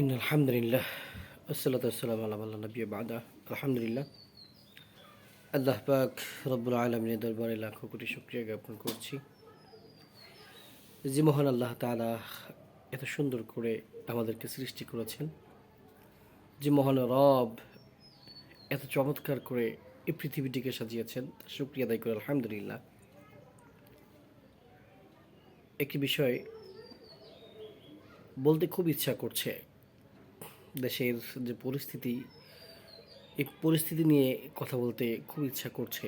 আলহামদুলিল্লাহ আসসালাতু ওয়াসসালামু আলা মান লা নাবিয়্যা বা'দা। আলহামদুলিল্লাহ, আল্লাহ পাক রব্বুল আলামিনের দরবারে লাখো কোটি শুকরিয়া জ্ঞাপন করছি যে মহান আল্লাহ তাআলা এত সুন্দর করে আমাদেরকে সৃষ্টি করেছেন, যে মহান রব এত চমৎকার করে এই পৃথিবীটিকে সাজিয়েছেন। শুকরিয়া আদায় করি আলহামদুলিল্লাহ। একটি বিষয় বলতে খুব ইচ্ছা করছে। দেশের যে পরিস্থিতি, এই পরিস্থিতি নিয়ে কথা বলতে খুব ইচ্ছা করছে।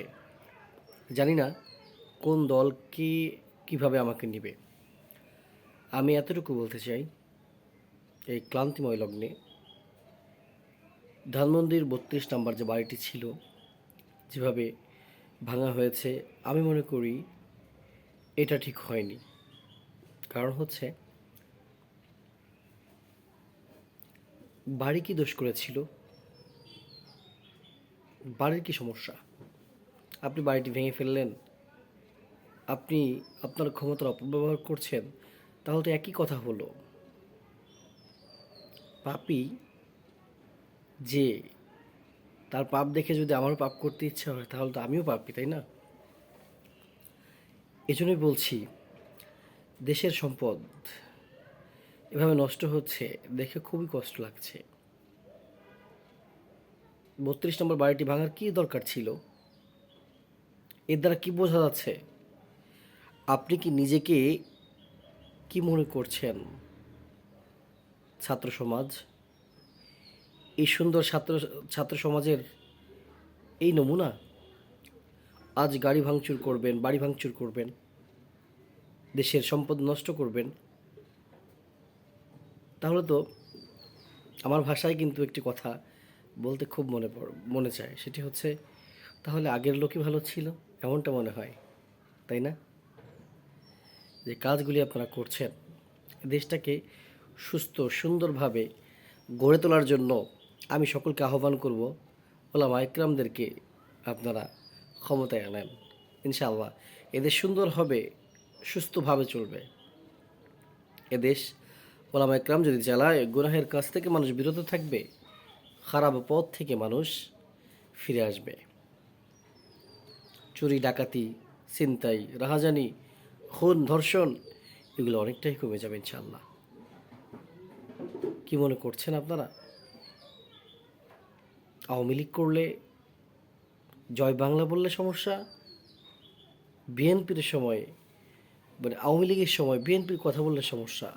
জানি না কোন দল কীভাবে আমাকে নেবে। আমি এতটুকু বলতে চাই, এই ক্লান্তিময় লগ্নে ধানমন্ডির ৩২ নম্বর যে বাড়িটি ছিল, যেভাবে ভাঙা হয়েছে, আমি মনে করি এটা ঠিক হয়নি। কারণ হচ্ছে, বাড়ি কি দোষ করেছিল? বাড়ির কি সমস্যা? আপনি বাড়িটি ভেঙে ফেললেন, আপনি আপনার ক্ষমতার অপব্যবহার করছেন, তাহলে তো একই কথা হলো। পাপী যে, তার পাপ দেখে যদি আমারও পাপ করতে ইচ্ছা হয়, তাহলে তো আমিও পাপী, তাই না? এজন্যই বলছি, দেশের সম্পদ এভাবে নষ্ট হচ্ছে দেখে খুবই কষ্ট লাগছে। ৩২ নম্বর বাড়িটি ভাঙার কী দরকার ছিল? এর দ্বারা কি বোঝা যাচ্ছে? আপনি কি নিজেকে কি মনে করছেন? ছাত্র সমাজ, এই সুন্দর ছাত্র সমাজের এই নমুনা? আজ গাড়ি ভাঙচুর করবেন, বাড়ি ভাঙচুর করবেন, দেশের সম্পদ নষ্ট করবেন। তাহলে তো আমার ভাষায় কিন্তু একটি কথা বলতে খুব মনে চায়, সেটি হচ্ছে, তাহলে আগের লোকই ভালো ছিল, এমনটা মনে হয়, তাই না? যে কাজগুলি আপনারা করছেন, দেশটাকে সুস্থ সুন্দরভাবে গড়ে তোলার জন্য আমি সকলকে আহ্বান করব, ওলামা ইকরামদেরকে আপনারা ক্ষমতায় আনেন। ইনশাআল্লাহ এদেশ সুন্দর হবে, সুস্থভাবে চলবে। এদেশ ওলামা ইকরাম যদি চালায়, গুনাহের কাছ থেকে মানুষ বিরত থাকবে, খারাপ পথ থেকে মানুষ ফিরে আসবে। চুরি ডাকাতি, ছিনতাই, রাহাজানি, খুন ধর্ষণ, এগুলো অনেকটাই কমে যাবে ইনশাআল্লাহ। কি মনে করছেন আপনারা? আওয়ামী লীগ করলে, জয় বাংলা বললে সমস্যা, বিএনপির সময় মানে আওয়ামী লীগের সময় বিএনপির কথা বললে সমস্যা,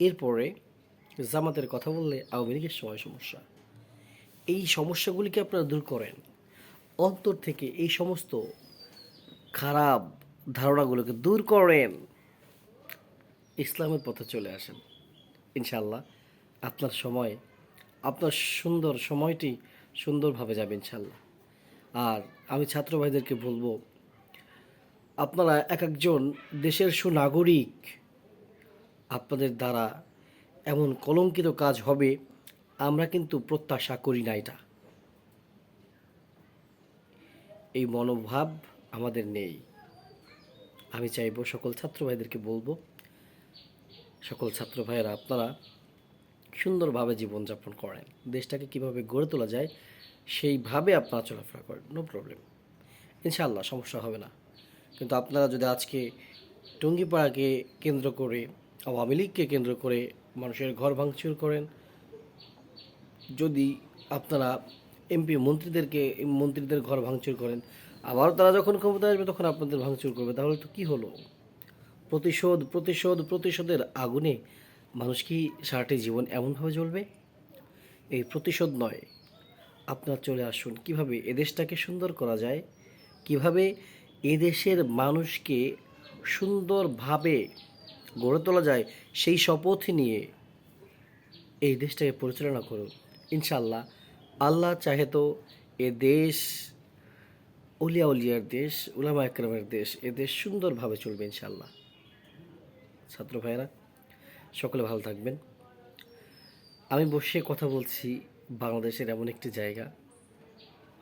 এরপরে জামাতের কথা বললে আওয়ামী লীগের সময় সমস্যা। এই সমস্যাগুলিকে আপনারা দূর করেন, অন্তর থেকে এই সমস্ত খারাপ ধারণাগুলোকে দূর করেন, ইসলামের পথে চলে আসেন। ইনশাআল্লাহ আপনার সময়, আপনার সুন্দর সময়টি সুন্দরভাবে যাবে ইনশাআল্লাহ। আর আমি ছাত্র ভাইদেরকে বলবো, আপনারা এক একজন দেশের সুনাগরিক। আপনাদের দ্বারা এমন কলঙ্কিত কাজ হবে, আমরা কিন্তু প্রত্যাশা করি না। এটা, এই মনোভাব আমাদের নেই। আমি চাইবো, সকল ছাত্র ভাইদেরকে বলবো, সকল ছাত্র ভাইয়েরা আপনারা সুন্দরভাবে জীবনযাপন করেন, দেশটাকে কিভাবে গড়ে তোলা যায় সেইভাবে আপনারা চলাফেরা করেন, নো প্রবলেম, ইনশাআল্লাহ সমস্যা হবে না। কিন্তু আপনারা যদি আজকে টুঙ্গিপাড়াকে কেন্দ্র করে, আওয়ামী লীগকে কেন্দ্র করে মানুষের ঘর ভাঙচুর করেন, যদি আপনারা মন্ত্রীদের ঘর ভাঙচুর করেন, আবারও তারা যখন ক্ষমতায় আসবে তখন আপনাদের ভাঙচুর করবে, তাহলে তো কী হলো? প্রতিশোধ প্রতিশোধ প্রতিশোধের আগুনে মানুষ কি সারাটি জীবন এমনভাবে জ্বলবে? এই প্রতিশোধ নয়, আপনারা চলে আসুন কিভাবে এদেশটাকে সুন্দর করা যায়, কিভাবে এদেশের মানুষকে সুন্দরভাবে গড়ে তোলা যায়, সেই শপথ নিয়ে এই দেশটাকে পরিচালনা করুন। ইনশাআল্লাহ আল্লাহ চাহে তো এ দেশ উলিয়ার দেশ, উলামা একরামের দেশ, এ দেশ সুন্দরভাবে চলবে ইনশাআল্লাহ। ছাত্র ভাইয়েরা সকলে ভালো থাকবেন। আমি বসে কথা বলছি বাংলাদেশের এমন একটি জায়গা,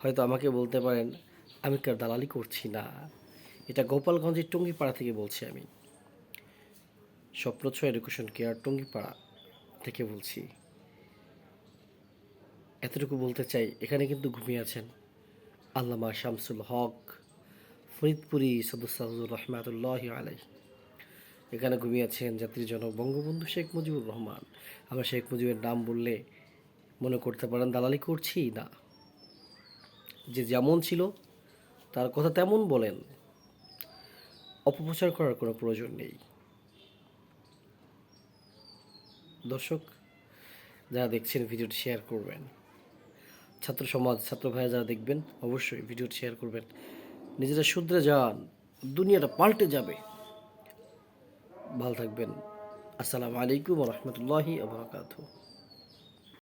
হয়তো আমাকে বলতে পারেন আমি কার দালালি করছি না, এটা গোপালগঞ্জের টুঙ্গিপাড়া থেকে বলছি আমি। স্বপ্নছোয়া এডুকেশন কেয়ার, টুঙ্গিপাড়া, থেকে বলছি। এতটুকু বলতে চাই, এখানে কিন্তু ঘুমিয়ে আছেন আল্লামা শামসুল হক ফরিদপুরি সদস্যুর রহমাতুল্লাহ আলাই। এখানে ঘুমিয়ে আছেন জাতির জনক বঙ্গবন্ধু শেখ মুজিবুর রহমান। আমরা শেখ মুজিবের নাম বললে মনে করতে পারেন দালালি করছি, না। যে যেমন ছিল তার কথা তেমন বলেন, অপপ্রচার করার কোনো প্রয়োজন নেই। দর্শক যারা দেখছেন, ভিডিওটি শেয়ার করবেন। ছাত্র সমাজ, ছাত্র ভাইয়া যারা দেখবেন, অবশ্যই ভিডিওটি শেয়ার করবেন। নিজেরা শুধরে যান, দুনিয়াটা পাল্টে যাবে। ভালো থাকবেন। আসসালামু আলাইকুম ওয়া রাহমাতুল্লাহি ওয়া বারাকাতুহু।